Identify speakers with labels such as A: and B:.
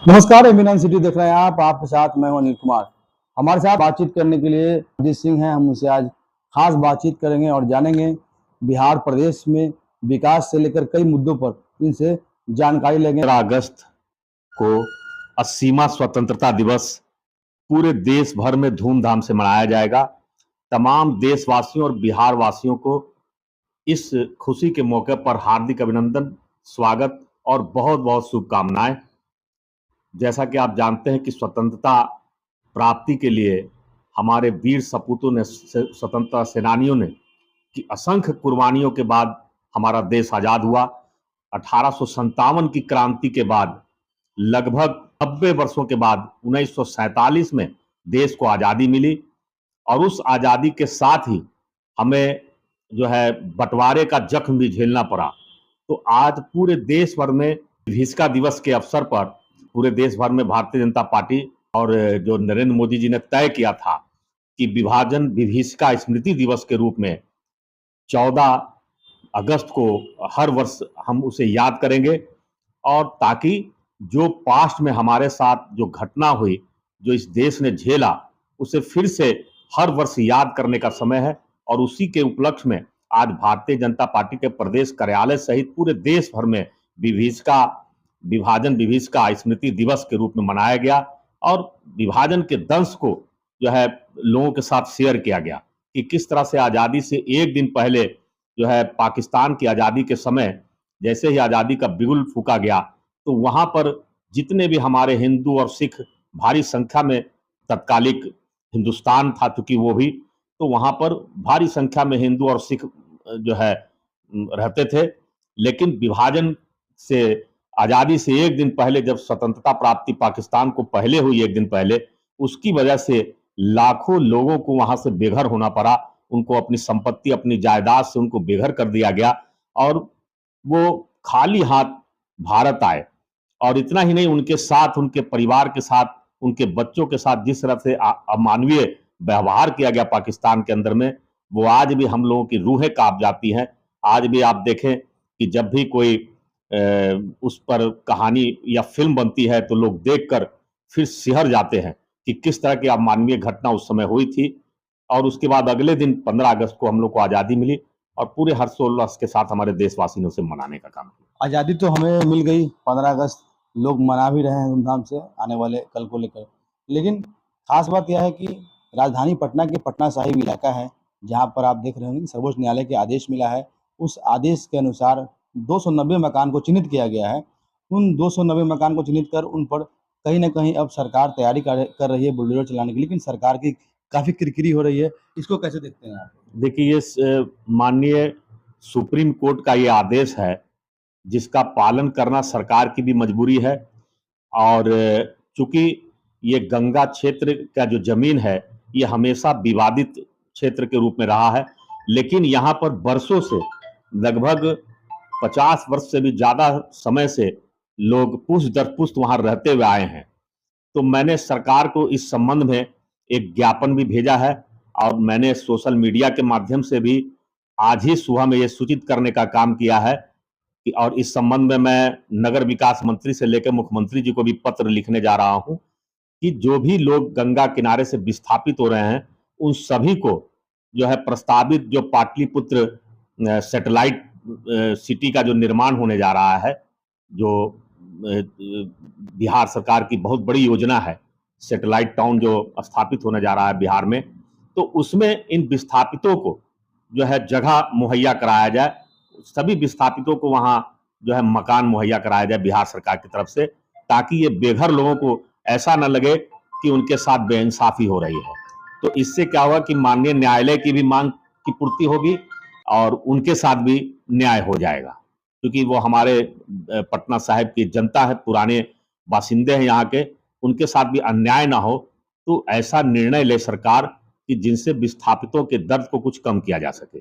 A: नमस्कार, एमिनन सिटी देख रहे हैं आप। आपके साथ मैं हूं अनिल कुमार। हमारे साथ बातचीत करने के लिए अजीत सिंह हैं। हम उनसे आज खास बातचीत करेंगे और जानेंगे बिहार प्रदेश में विकास से लेकर कई मुद्दों पर इनसे जानकारी लेंगे।
B: 15 अगस्त को 80वां स्वतंत्रता दिवस पूरे देश भर में धूमधाम से मनाया जाएगा। तमाम देशवासियों और बिहार वासियों को इस खुशी के मौके पर हार्दिक अभिनंदन, स्वागत और बहुत बहुत शुभकामनाएं। जैसा कि आप जानते हैं कि स्वतंत्रता प्राप्ति के लिए हमारे वीर सपूतों ने, स्वतंत्रता सेनानियों ने कि असंख्य कुर्बानियों के बाद हमारा देश आजाद हुआ। 1857 की क्रांति के बाद लगभग 90 वर्षों के बाद 1947 में देश को आजादी मिली और उस आजादी के साथ ही हमें जो है बंटवारे का जख्म भी झेलना पड़ा। तो आज पूरे देश भर में विभिषिका दिवस के अवसर पर पूरे देश भर में भारतीय जनता पार्टी और जो नरेंद्र मोदी जी ने तय किया था कि विभाजन विभिषिका स्मृति दिवस के रूप में 14 अगस्त को हर वर्ष हम उसे याद करेंगे, और ताकि जो पास्ट में हमारे साथ जो घटना हुई, जो इस देश ने झेला, उसे फिर से हर वर्ष याद करने का समय है। और उसी के उपलक्ष्य में आज भारतीय जनता पार्टी के प्रदेश कार्यालय सहित पूरे देश भर में विभाजन विभिषिका स्मृति दिवस के रूप में मनाया गया और विभाजन के दंश को जो है लोगों के साथ शेयर किया गया कि किस तरह से आज़ादी से एक दिन पहले जो है पाकिस्तान की आज़ादी के समय जैसे ही आज़ादी का बिगुल फूका गया, तो वहां पर जितने भी हमारे हिंदू और सिख भारी संख्या में, तत्कालिक हिंदुस्तान था चूंकि वो भी, तो वहां पर भारी संख्या में हिंदू और सिख जो है रहते थे। लेकिन विभाजन से, आज़ादी से एक दिन पहले जब स्वतंत्रता प्राप्ति पाकिस्तान को पहले हुई, एक दिन पहले, उसकी वजह से लाखों लोगों को वहां से बेघर होना पड़ा। उनको अपनी संपत्ति, अपनी जायदाद से उनको बेघर कर दिया गया और वो खाली हाथ भारत आए। और इतना ही नहीं, उनके साथ, उनके परिवार के साथ, उनके बच्चों के साथ जिस तरह से अमानवीय व्यवहार किया गया पाकिस्तान के अंदर में, वो आज भी हम लोगों की रूहें कांप जाती हैं। आज भी आप देखें कि जब भी कोई उस पर कहानी या फिल्म बनती है तो लोग देखकर फिर सिहर जाते हैं कि किस तरह की अमानवीय घटना उस समय हुई थी। और उसके बाद अगले दिन 15 अगस्त को हम लोग को आज़ादी मिली और पूरे हर्षोल्लास के साथ हमारे देशवासियों ने उसे मनाने का काम किया।
A: आज़ादी तो हमें मिल गई 15 अगस्त, लोग मना भी रहे हैं धूमधाम से आने वाले कल को लेकर। लेकिन खास बात यह है कि राजधानी पटना के पटना साहिब इलाका है, जहाँ पर आप देख रहे होंगे सर्वोच्च न्यायालय के आदेश मिला है। उस आदेश के अनुसार 290 मकान को चिन्हित किया गया है। उन 290 मकान को चिन्हित कर उन पर कहीं न कहीं अब सरकार तैयारी कर रही है बुलडोजर चलाने की, लेकिन सरकार की काफ़ी किरकिरी हो रही है। इसको कैसे देखते हैं आप?
B: देखिए, ये माननीय सुप्रीम कोर्ट का ये आदेश है जिसका पालन करना सरकार की भी मजबूरी है। और चूंकि ये गंगा क्षेत्र का जो जमीन है, ये हमेशा विवादित क्षेत्र के रूप में रहा है, लेकिन यहाँ पर बरसों से, लगभग 50 वर्ष से भी ज्यादा समय से लोग पुष्ट दर पुष्ट वहां रहते हुए आए हैं। तो मैंने सरकार को इस संबंध में एक ज्ञापन भी भेजा है और मैंने सोशल मीडिया के माध्यम से भी आज ही सुबह में ये सूचित करने का काम किया है कि, और इस संबंध में मैं नगर विकास मंत्री से लेकर मुख्यमंत्री जी को भी पत्र लिखने जा रहा हूं कि जो भी लोग गंगा किनारे से विस्थापित हो रहे हैं, उन सभी को जो है प्रस्तावित जो पाटलिपुत्र सैटेलाइट सिटी का जो निर्माण होने जा रहा है, जो बिहार सरकार की बहुत बड़ी योजना है, सैटेलाइट टाउन जो स्थापित होने जा रहा है बिहार में, तो उसमें इन विस्थापितों को जो है जगह मुहैया कराया जाए। सभी विस्थापितों को वहां जो है मकान मुहैया कराया जाए बिहार सरकार की तरफ से, ताकि ये बेघर लोगों को ऐसा न लगे कि उनके साथ बेइंसाफी हो रही है। तो इससे क्या होगा कि माननीय न्यायालय की भी मांग की पूर्ति होगी और उनके साथ भी न्याय हो जाएगा, क्योंकि वो हमारे पटना साहिब की जनता है, पुराने बासिंदे हैं यहाँ के, उनके साथ भी अन्याय ना हो। तो ऐसा निर्णय ले सरकार कि जिनसे विस्थापितों के दर्द को कुछ कम किया जा सके।